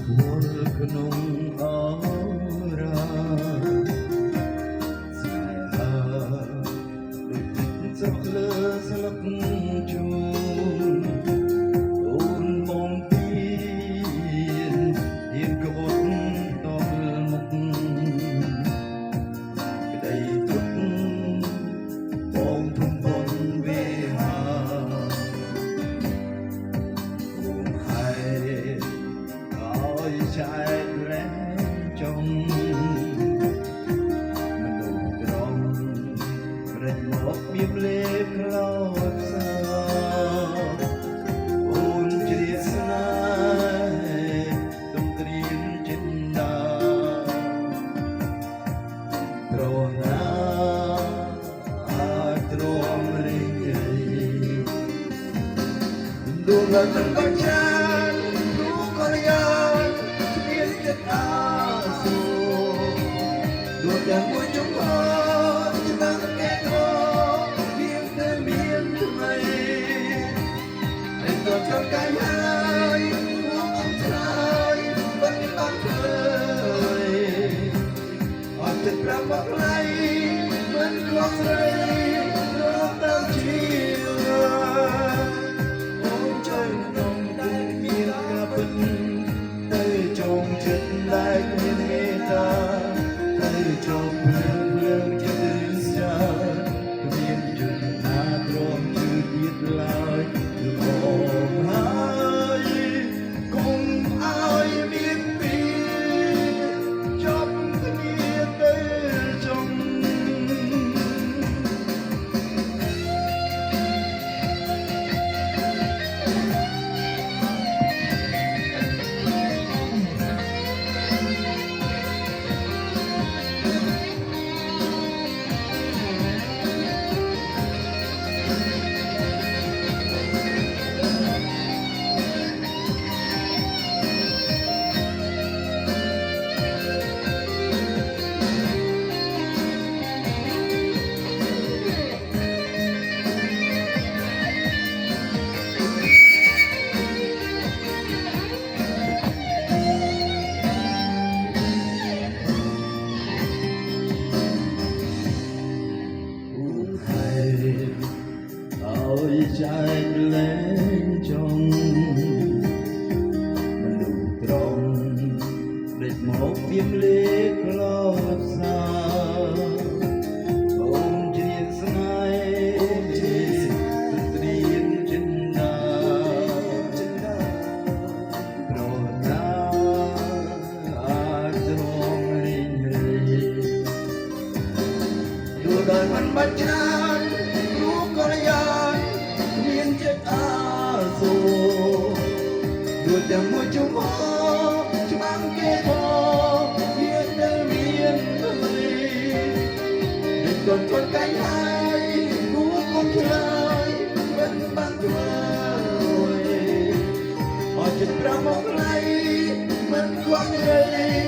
វល់ក្នុងអរាស្នេហាដូចទឹកស្រក់លើស្លឹកជូនអូនបងពីហ៊ានកបត់តមុខក្តីទុកបងធំបនវាហាចែកលែងចង់មនុស្សត្រង់រត់មកមានលេបឡោបសាអូនជ្រាបស្នេហ៍ទំត្រៀមចិត្តណាត្រណាអាចទ្រាំរីករាយដួងដល់ទឹកបាច់ចានរូបក៏យ៉ាងដូចយ៉ាងមួយជុំអត់ច្បាស់កែកោមានតែមានថ្មីហើយទៅចង់កាយហើយមកអត់ឆ្លើយបាត់បាត់ហើយអត់ចិត្តប្រាប់មកខ្លៃមិនខ្វល់ស្រីរកតាមជាអូនចូលក្នុងតែមានការពិតទៅចងចិត្តដែលមានមេត្តាចុះភ្លើងចិត្តស្អាតគ្មានជំនាទ្រាំជឿទៀតឡើយគឺបងហើយគុំឲ្យមានពីចប់គ្នាទៅចុងចែកលែងចង់មនុស្សត្រង់ដេកមកពីលេខឡោបសាអូនជ្រាបស្នេហ៍ត្រៀមចិត្តណាប្រណាអាចទ្រាំរីករាយយល់ដោយមិនបាច់ច្រើនរូបក៏យ៉ាងមានចិត្តអាសូរដូចយ៉ាងមួយជុំអច្បាំងគេផងមានដែលមានរីដូចកូនកកាយហើយគួរកុំឆ្លើយមិនបានធ្វើអត់ចិត្តប្រាំមកខ្លៃមិនខ្វះរី